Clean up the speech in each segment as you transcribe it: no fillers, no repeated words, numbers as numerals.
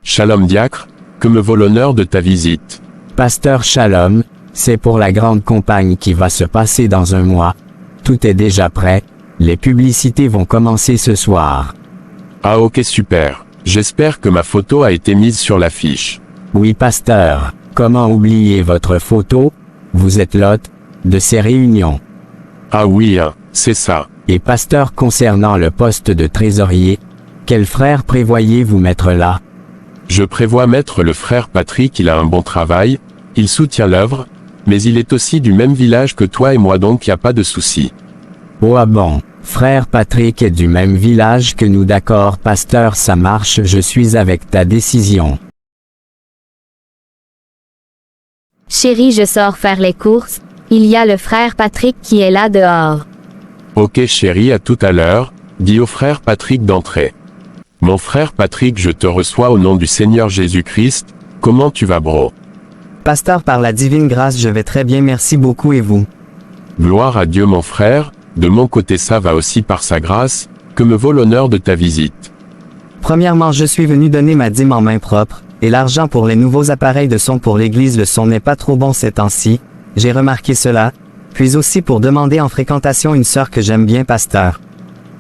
Shalom diacre, que me vaut l'honneur de ta visite? Pasteur Shalom, c'est pour la grande campagne qui va se passer dans un mois. Tout est déjà prêt, les publicités vont commencer ce soir. Ah ok super, j'espère que ma photo a été mise sur l'affiche. Oui pasteur, comment oublier votre photo? Vous êtes l'hôte de ces réunions. Ah oui hein, c'est ça. Et pasteur, concernant le poste de trésorier, quel frère prévoyez-vous mettre là? Je prévois mettre le frère Patrick, il a un bon travail, il soutient l'œuvre, mais il est aussi du même village que toi et moi donc y a pas de souci. Oh ah bon, frère Patrick est du même village que nous, d'accord pasteur, ça marche, je suis avec ta décision. Chérie, je sors faire les courses, il y a le frère Patrick qui est là dehors. Ok chérie, à tout à l'heure, dis au frère Patrick d'entrer. Mon frère Patrick, je te reçois au nom du Seigneur Jésus-Christ, comment tu vas bro? Pasteur, par la divine grâce, je vais très bien, merci beaucoup, et vous? Gloire à Dieu mon frère, de mon côté ça va aussi par sa grâce, que me vaut l'honneur de ta visite. Premièrement, je suis venu donner ma dîme en main propre, et l'argent pour les nouveaux appareils de son pour l'église, le son n'est pas trop bon ces temps-ci, j'ai remarqué cela, puis aussi pour demander en fréquentation une sœur que j'aime bien, pasteur.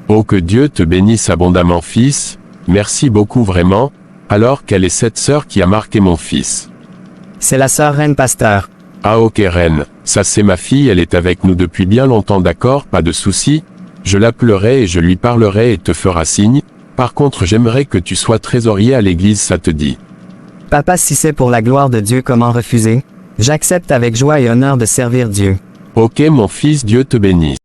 Oh que Dieu te bénisse abondamment fils, merci beaucoup vraiment, alors quelle est cette sœur qui a marqué mon fils? C'est la sœur Reine, pasteur. Ah ok Reine, ça c'est ma fille, elle est avec nous depuis bien longtemps, d'accord, pas de souci, je l'appellerai et je lui parlerai et te fera signe, par contre j'aimerais que tu sois trésorier à l'église, ça te dit? Papa, si c'est pour la gloire de Dieu, comment refuser? J'accepte avec joie et honneur de servir Dieu. Ok mon fils, Dieu te bénisse.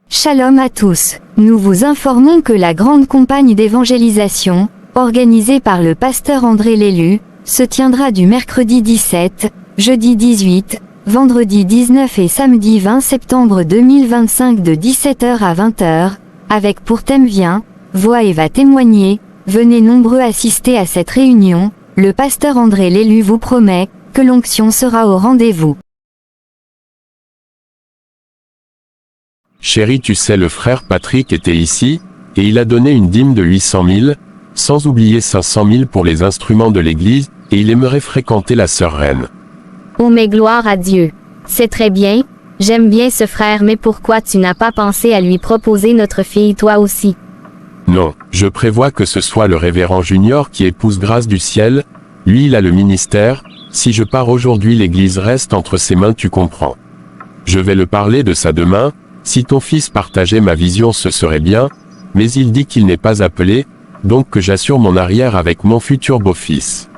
Shalom à tous, nous vous informons que la grande campagne d'évangélisation, organisée par le pasteur André Lélu, se tiendra du mercredi 17, jeudi 18, vendredi 19 et samedi 20 septembre 2025 de 17h à 20h, avec pour thème Viens, vois et va témoigner. Venez nombreux assister à cette réunion, le pasteur André Lélu vous promet que l'onction sera au rendez-vous. Chérie, tu sais, le frère Patrick était ici, et il a donné une dîme de 800 000, sans oublier 500 000 pour les instruments de l'église, et il aimerait fréquenter la sœur Reine. Oh mais gloire à Dieu. C'est très bien, j'aime bien ce frère, mais pourquoi tu n'as pas pensé à lui proposer notre fille toi aussi? Non, je prévois que ce soit le révérend Junior qui épouse Grâce du ciel, lui il a le ministère, si je pars aujourd'hui l'église reste entre ses mains, tu comprends. Je vais le parler de ça demain, si ton fils partageait ma vision ce serait bien, mais il dit qu'il n'est pas appelé, donc que j'assure mon arrière avec mon futur beau-fils.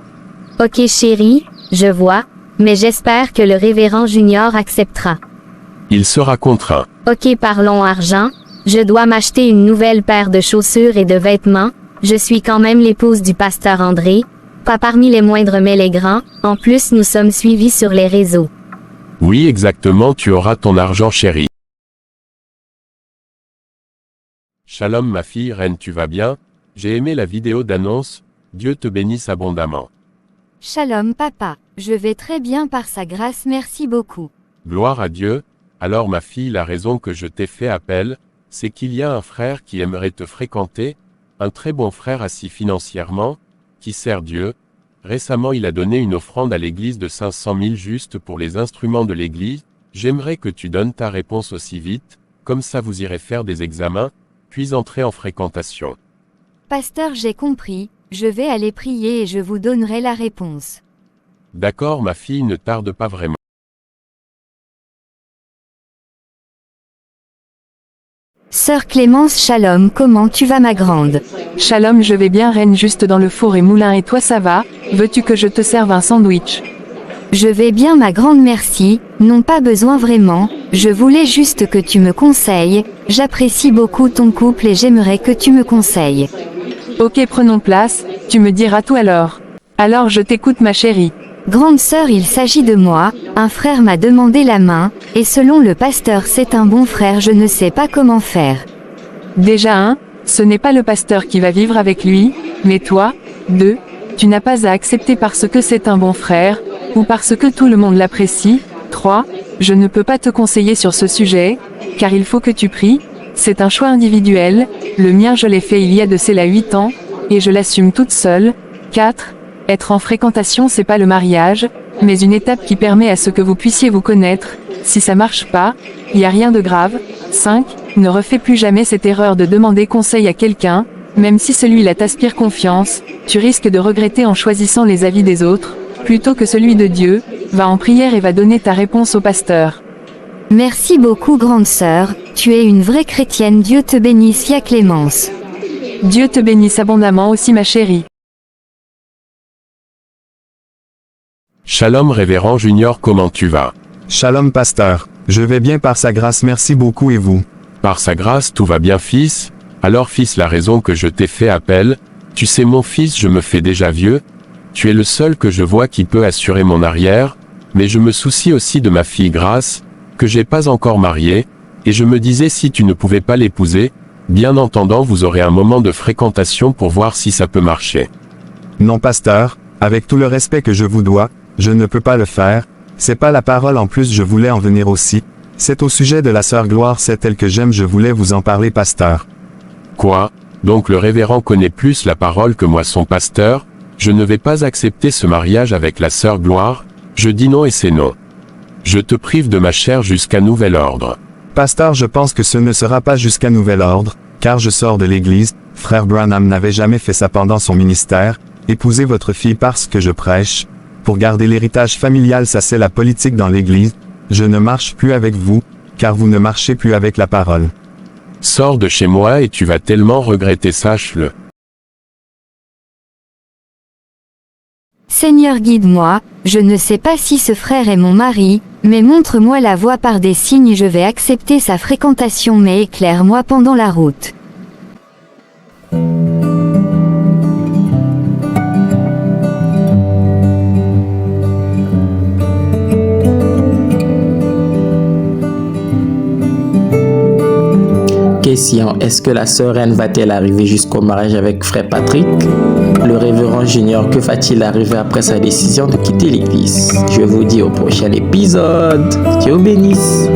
Ok chérie, je vois, mais j'espère que le révérend Junior acceptera. Il sera contraint. Ok, parlons argent. Je dois m'acheter une nouvelle paire de chaussures et de vêtements, je suis quand même l'épouse du pasteur André, pas parmi les moindres mais les grands, en plus nous sommes suivis sur les réseaux. Oui exactement, tu auras ton argent chérie. Shalom ma fille Reine, tu vas bien? J'ai aimé la vidéo d'annonce, Dieu te bénisse abondamment. Shalom papa, je vais très bien par sa grâce, merci beaucoup. Gloire à Dieu, alors ma fille, la raison que je t'ai fait appel, c'est qu'il y a un frère qui aimerait te fréquenter, un très bon frère assis financièrement, qui sert Dieu. Récemment il a donné une offrande à l'église de 500 000 juste pour les instruments de l'église, j'aimerais que tu donnes ta réponse aussi vite, comme ça vous irez faire des examens, puis entrer en fréquentation. Pasteur, j'ai compris, je vais aller prier et je vous donnerai la réponse. D'accord ma fille, ne tarde pas vraiment. Sœur Clémence, shalom, comment tu vas ma grande? Shalom, je vais bien Reine, juste dans le four et moulin, et toi ça va? Veux-tu que je te serve un sandwich? Je vais bien ma grande, merci, non pas besoin vraiment, je voulais juste que tu me conseilles, j'apprécie beaucoup ton couple et j'aimerais que tu me conseilles. Ok, prenons place, tu me diras tout alors. Alors je t'écoute ma chérie. Grande sœur, il s'agit de moi, un frère m'a demandé la main, et selon le pasteur c'est un bon frère, je ne sais pas comment faire. Déjà ce n'est pas le pasteur qui va vivre avec lui, mais toi. 2, tu n'as pas à accepter parce que c'est un bon frère, ou parce que tout le monde l'apprécie. 3, je ne peux pas te conseiller sur ce sujet, car il faut que tu pries. C'est un choix individuel, le mien je l'ai fait il y a de cela 8 ans, et je l'assume toute seule. 4. Être en fréquentation c'est pas le mariage, mais une étape qui permet à ce que vous puissiez vous connaître. Si ça marche pas, y a rien de grave. 5. Ne refais plus jamais cette erreur de demander conseil à quelqu'un, même si celui-là t'aspire confiance, tu risques de regretter en choisissant les avis des autres, plutôt que celui de Dieu. Va en prière et va donner ta réponse au pasteur. Merci beaucoup grande sœur, tu es une vraie chrétienne, Dieu te bénisse, Fia Clémence. Dieu te bénisse abondamment aussi ma chérie. Shalom révérend Junior, comment tu vas? Shalom pasteur, je vais bien par sa grâce, merci beaucoup, et vous? Par sa grâce tout va bien fils. Alors fils, la raison que je t'ai fait appel, tu sais mon fils, je me fais déjà vieux, tu es le seul que je vois qui peut assurer mon arrière, mais je me soucie aussi de ma fille Grâce, que j'ai pas encore mariée, et je me disais si tu ne pouvais pas l'épouser, bien entendant vous aurez un moment de fréquentation pour voir si ça peut marcher. Non pasteur, avec tout le respect que je vous dois, je ne peux pas le faire, c'est pas la parole, en plus je voulais en venir aussi, c'est au sujet de la sœur Gloire, c'est elle que j'aime, je voulais vous en parler pasteur. Quoi? Donc le révérend connaît plus la parole que moi son pasteur? Je ne vais pas accepter ce mariage avec la sœur Gloire, je dis non et c'est non. Je te prive de ma chair jusqu'à nouvel ordre. Pasteur, je pense que ce ne sera pas jusqu'à nouvel ordre, car je sors de l'église, frère Branham n'avait jamais fait ça pendant son ministère, épousez votre fille parce que je prêche, pour garder l'héritage familial, ça c'est la politique dans l'église, je ne marche plus avec vous, car vous ne marchez plus avec la parole. Sors de chez moi et tu vas tellement regretter, sache-le. Seigneur guide-moi, je ne sais pas si ce frère est mon mari, mais montre-moi la voie par des signes, je vais accepter sa fréquentation mais éclaire-moi pendant la route. Question: est-ce que la sœur Anne va-t-elle arriver jusqu'au mariage avec frère Patrick? Le révérend Junior, que va-t-il arriver après sa décision de quitter l'église? Je vous dis au prochain épisode. Dieu bénisse.